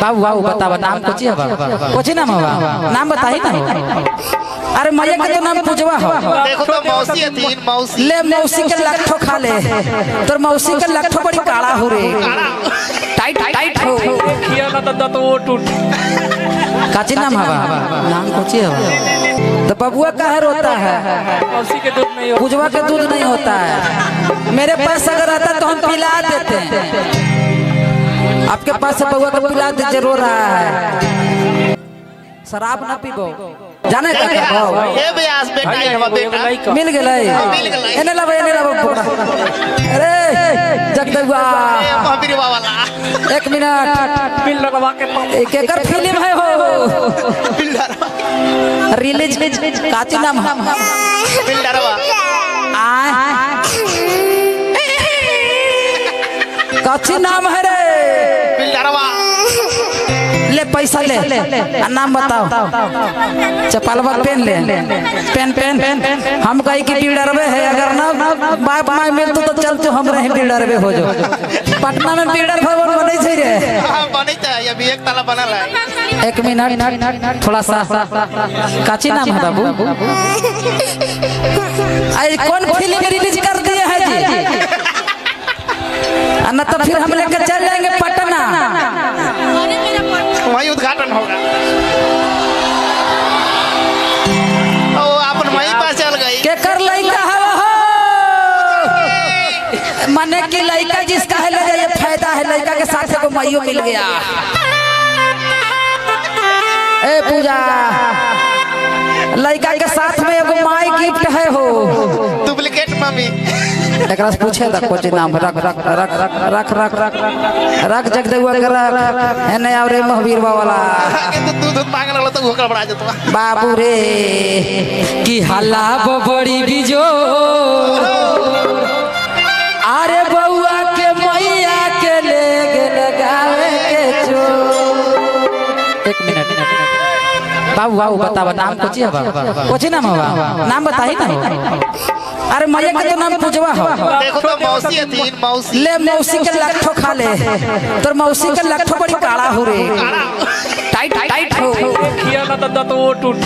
बाबू बाबू बतावा नाम कोची है कोची नाम हवा नाम बताही ना। अरे मैया के तो नाम पूजवा हो। देखो तो मौसी है तीन मौसी ले मौसी के लट्ठो खा ले तोर मौसी के लट्ठो बड़ी काला हो रे टाइट टाइट हो किया ना तो वो टूट काची नाम हवा नाम कोची हवा। तो बबुआ काहे रोता है मौसी के दूध नहीं पूजवा के दूध नहीं होता है। मेरे पास अगर आता तो हम पिला देते हैं। आपके पास बबुआ को पिला दे जरूर रहा है। शराब ना पीबो जाने का ए ब्यास बेटा है बेटा मिल गेलै एने लब अरे जगदुआ ए महावीरवा वाला 1 मिनट बिल लगवा के एक एकर फिल्म है हो रिलीज काची नाम बिल्डरवा काची नाम है रे बिल्डरवा ले पैसा ले नाम बताओ चपलवा पेन ले पेन पेन हम कही कि बिल्डरवे है अगर ना बाप माय मिल तो चल तो हम रहे बिल्डरवे हो जो पटना में बिल्डर भवन बनै छै रे हां बनै छै अभी एक ताला बनल है। 1 मिनट थोड़ा सा काची नाम है बाबू आई कौन फिल्म रिलीज कर दिए है जी ना तो फिर हम लेकर चल जाएंगे पटना वही उद्घाटन होगा। ओ अपन वहीं पास चल गई के कर लइका हवा हो माने कि लइका जिसका है ले जाए फायदा है लइका के साथ को माइयो मिल गया। ए पूजा लइका के साथ में एगो माई गिफ्ट है हो डुप्लीकेट मम्मी एकरा से पूछे द कोच नाम रख रख रख रख रख रख रख रख जगदुआ के रख एने और महावीरवा वाला आगे तो दूध मांगे लगलो तो होकर बड़ा जतवा बाबू रे की हल्ला बड़ी बिजो अरे बउआ के मैया के ले लगावे के चो 1 मिनट बाबू बाबू बतावा नाम कोची है कोची नाम हवा नाम बताही ना। अरे मैया के तो नाम पूजवा हो। देखो तो मौसी है तीन मौसी ले मौसी के लट्ठो खा ले तोर मौसी के लट्ठो बड़ी काला हो रे टाइट टाइट हो किया ना तो वो टूट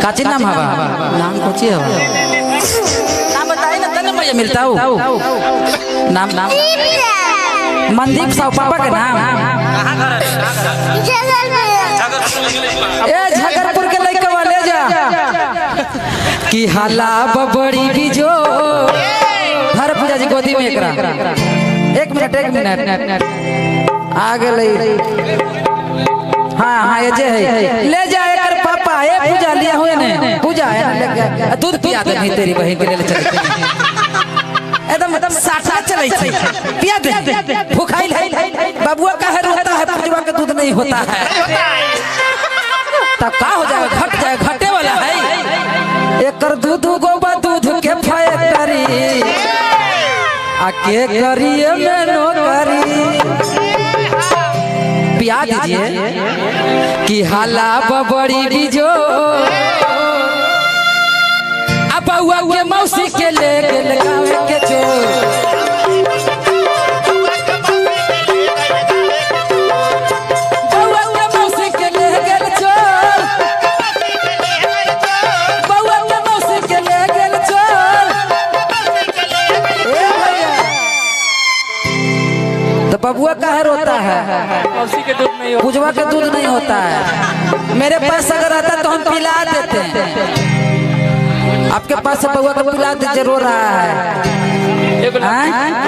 काची नाम हवा नाम कोची हवा नाम बताई ना तने मैया मिलता हो नाम नाम मनदीप साहु पापा के नाम ए झगरपुर के लइका वाले जा कि हला बड़ी बिजो हर पूजा जी गोदी में एकरा 1 मिनट आ गेलै हां हां ये जे है ले जा एकर पापा ए पूजा लिया हुए ने पूजा है ना ले दूध पिया दे नहीं तेरी बहन के ले चल एकदम साथा चलै छै पिया दे भूखाइल है बबुआ काहे रोता है पूजवा के दूध नहीं होता है तब का हो जाएगा घट जाए घटे वाला है एकर दूध गोबा दूध के फैक्ट्री आके करिए में नो करी पिया दीजिए कि हाला बड़ी बिजो अब बउआ के मौसी के ले लगावे के चोर बबुआ काहे रोता है मौसी के दूध नहीं पूजवा के दूध नहीं होता है। मेरे पास अगर आता तो हम पिला देते हैं। आपके पास बबुआ को पिला दे जरूर रहा है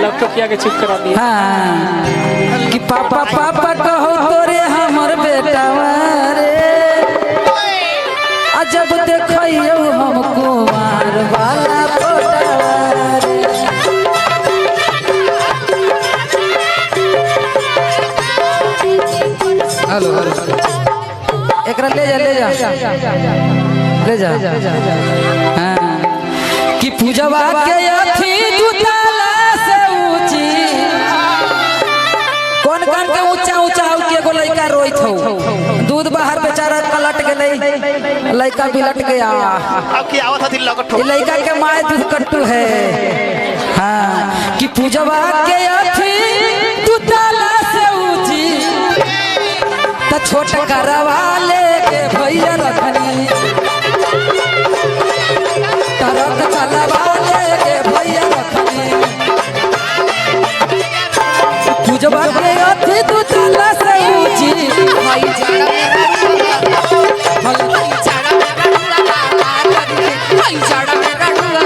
लैपटॉप किया के चुप करा दिया हाँ कि पापा पापा कहो तोरे हमर बेटा रे जब देखियो हम कुमार वाला फोटा हेलो एकरा ले जा हाँ कि पूजवा के अथी दुताला से ऊंची कौन कौन के ऊंचा ऊंचा हो के एगो लइका रोइत हो दूध बाहर बेचारा पलट गेलै लइका बिलट गया अब की आवत थी लगट लइका के माय दूध कट्टू है हाँ कि पूजवा के अथी दुताला से ऊंची छोट करवा लेके भैया रखनी तरक चलवा लेके भैया रखनी पूजवा के अथी तू चला से ऊंची भाई जाड़ा भाई जाड़ा मेरा डुआ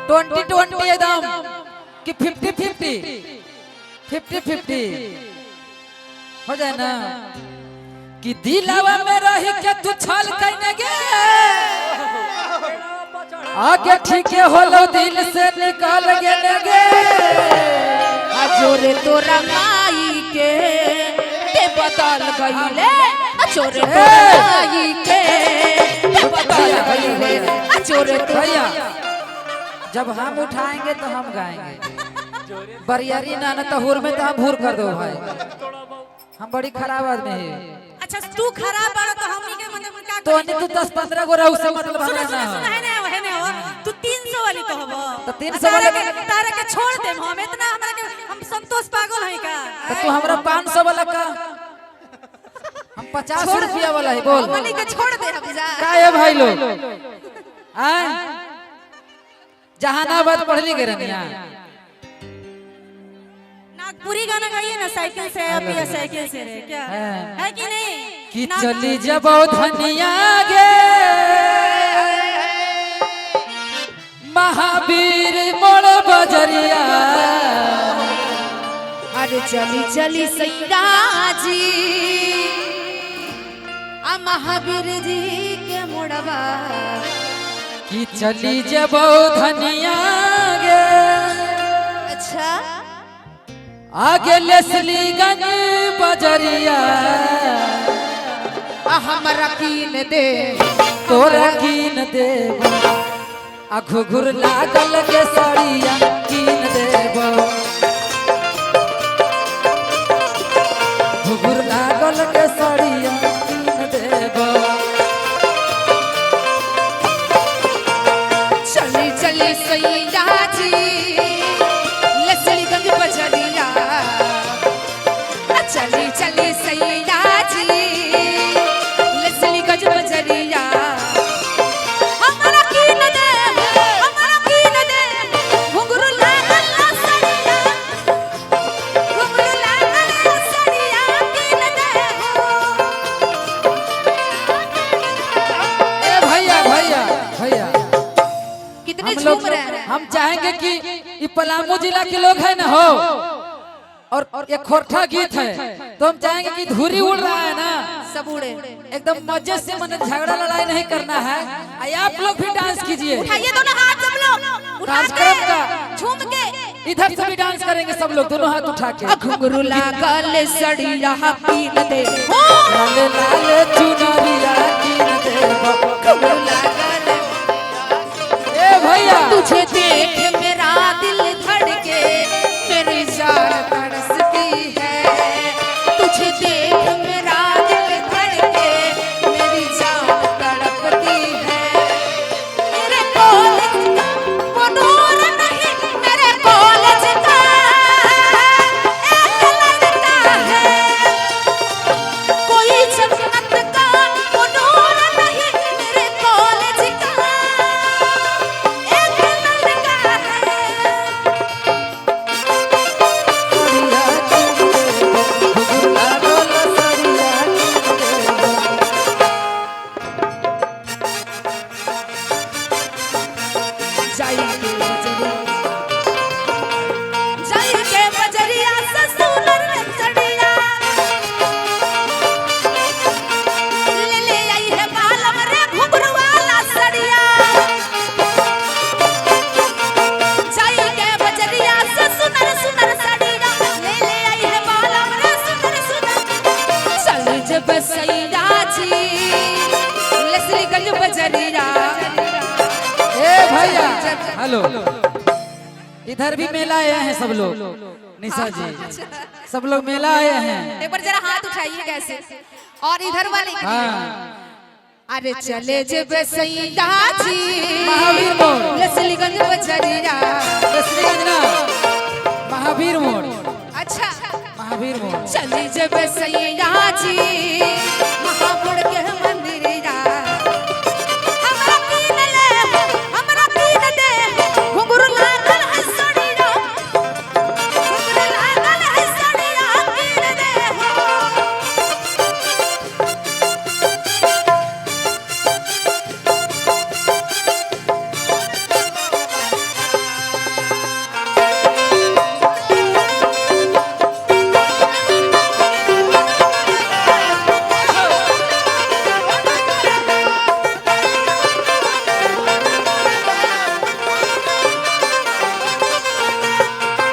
20-20 एकदम कि 50-50 हो जाए ना कि दिलावा में रही के तू छल कइने गे आगे ठीक होलो दिल से निकाल गेने गे जोरे तोरा माई के बदल गईले जोरे तोरा माई के बदल गईले जोरे भैया जब हम उठाएंगे तो हम गाएंगे बरियारी ना ना तहुर में तो हम भूर कर दो भाई हम बड़ी खराब आदमी है अच्छा तू खराब बाड़ा तो हम के मतलब का तो नहीं तू 10-15 गो रहू से मतलब हमरा ना हो है ना हो तू 300 वाली कहबो तो 300 वाले तारे के छोड़ दे हम इतना हमरा के हम संतोष पागल है का तो तू हमरा 500 वाला का हम 50 रुपया वाला है बोल हमनी के छोड़ दे हम जा का है भाई लोग हैं जहानाबाद पढ़ली के रनिया नागपुरी गाना गाइए ना साइकिल से अभी साइकिल से रे क्या है कि नहीं कि चली जब धनिया गे महावीर मोड़ बजरिया अरे चली चली सैया जी आ महावीर जी के मोड़वा कि चली जब धनिया गे अच्छा आगे लेसलीगंज बजरिया हमरा कीन दे तोरा कीन देब आ घुघुर लागल के सड़िया कीन देब घुघुर लागल के सड़िया कीन देब चली चली सैया जी लसलीगंज बजरिया चली चली सैया जी लसलीगंज बजरिया हमरा कीन दे घुंघरू लागल सड़िया घुंघरू लागल सड़िया कीन दे ए भैया भैया भैया कितने हम लोग झूम रहे हैं हम चाहेंगे कि ये पलामू जिला के लोग है ना हो और ये खोरठा गीत है तो हम चाहेंगे कि धूरी उड़ रहा है ना सब उड़े एकदम मजे से मन झगड़ा लड़ाई नहीं करना है आप लोग भी डांस कीजिए उठाइए दोनों हाथ सब लोग उठा डांस के करेगा झूम के इधर से भी डांस करेंगे सब लोग दोनों हाथ उठा के घुंघरू लागल सड़िया कीन दे लाल लाल चुनरिया कीन देबो घुंघरू लागल ए भैया तुझे देख मेरा दिल धड़के मेरी जान तरसती है तुझे देख मेरा दिल धड़के मेरी जान तड़पती है मेरे कॉलेज का वो नूर नहीं मेरे कॉलेज का एक लड़का है कोई जन्नत का वो नूर नहीं मेरे कॉलेज का एक लड़का है सड़िया कीन देबो घुघुर लागल सड़िया कीन देबो जाई के बजरिया से सुनर सड़िया ले ले आई है बालम रे घुंघरू वाला सड़िया जाई के बजरिया से सुनर सड़िया ले ले आई है बालम रे सुनर चल जब सैया जी लसलीगंज बजरिया ए भैया हेलो इधर भी मेला आए हैं सब लोग निशा जी सब लोग मेला आए हैं एक बार जरा हाथ उठाइए कैसे और इधर वाले हाँ अरे चले जब सैया जी महावीर मोड़ लसलीगंज बजरिया चली जब सैया जी महापुर के मंदिरिया हमरा कीन ले हमरा कीन दे घुंघरू लागल है सड़िया घुंघरू लागल है सड़िया कीन दे हो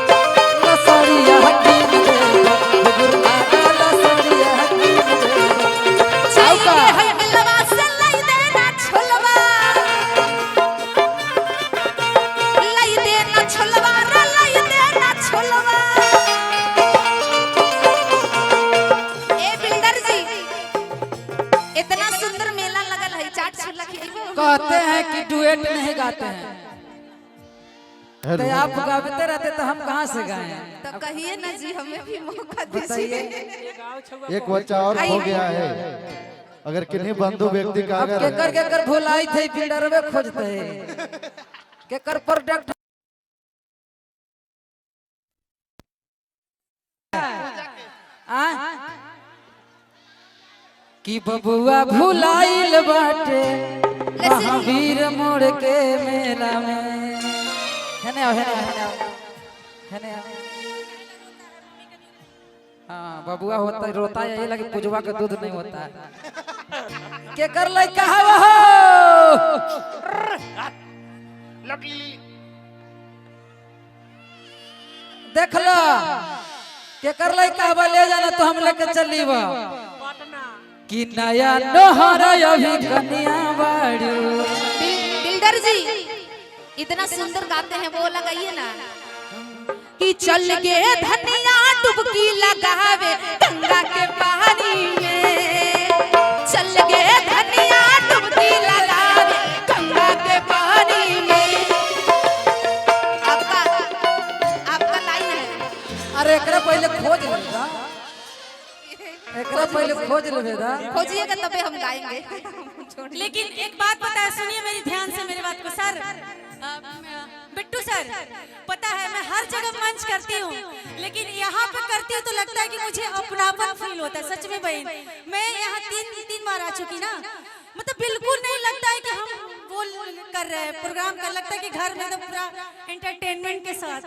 लसड़िया कीन दे घुंघरू लागल लसड़िया कीन दे। चाहिए है मिलवा से लई देना छोलवा लई देना छोलवा रे लई देना छोलवा ए बिल्डर जी इतना सुंदर मेला लगल है चाट छोला खिलाइबो कहते हैं कि डुएट नहीं गाते हैं तो आप गाते रहते तो हम कहाँ से गाएं? तो कहिए ना जी हमें भी मौका बताइए। दीजिए एक बच्चा और हो गया है। अगर किन्हीं बंधु व्यक्ति का अब अगर केकर भुलाई थे बिल्डर में खोजते हैं केकर प्रोडक्ट कि बबुआ भुलाइल बाटे महावीर मोड़ के मेला में हेने आओ हेने आओ हेने आओ हाँ बबुआ होता रोता है ये लगे पुजवा का दूध नहीं होता है के कर लाई कहा हो देख लो के कर लाई कहवा ले जाना तो हम लेके चली बा कि नया नोहरा अभी कन्या बाड़ू बिल्डर जी इतना सुंदर गाते हैं वो लगाइए ना कि चल के धनिया डुबकी लगावे गंगा के पानी में चल के धनिया डुबकी लगावे गंगा के पानी में आपका लाइन है अरे एकरा पहले खोज लेगा एकरा पहले खोज लेगा खोजिएगा तबे हम गाएंगे लेकिन एक बात बताए सुनिए मेरी ध्यान से मेरी बात को सर बिट्टू सर पता है मैं हर जगह मंच करती हूँ लेकिन यहाँ पे करती हूँ तो लगता है कि मुझे अपनापन फील होता है सच में बहन मैं यहाँ तीन बार आ चुकी ना मतलब बिल्कुल नहीं लगता है कि हम वो कर रहे हैं प्रोग्राम कर लगता है कि घर में तो पूरा एंटरटेनमेंट के साथ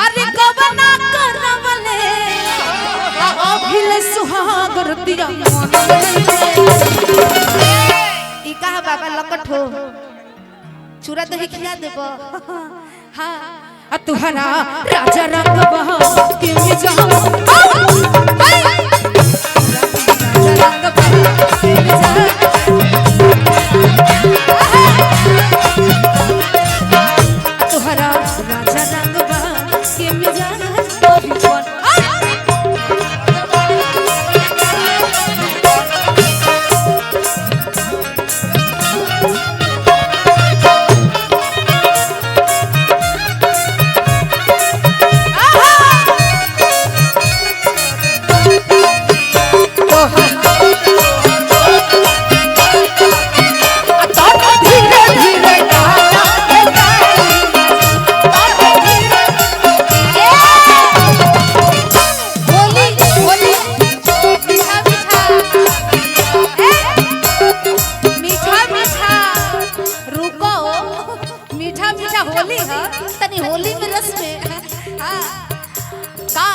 अरे कबना करवले अभिल सुहाग रतिया ई कहा बाबा लकट हो चूरा दही खिला देबो हां आ तुहरा राजा रंग बहा के मिजा राजा रंग बहा के मिजा तुहरा राजा रंग बहा के मिजा होली है तनी होली में रस में का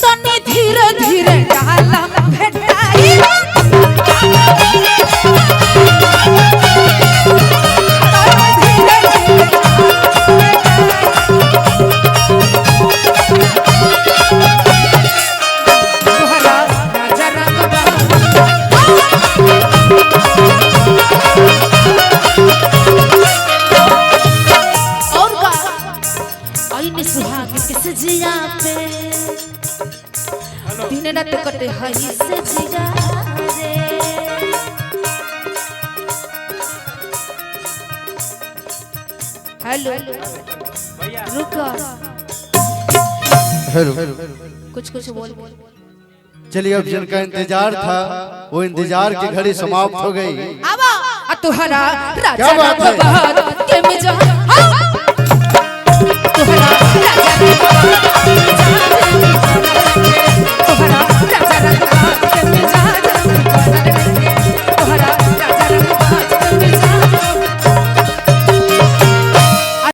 तनी धीरे धीरे डाला भेटाई सजिया पे दिन रात कटे हई सजिया रे हेलो रुको हेलो कुछ कुछ बोल। चलिए अब जिनका इंतजार था वो इंतजार की घड़ी समाप्त हो गई। अब तुहरा क्या बात है? के मिजाज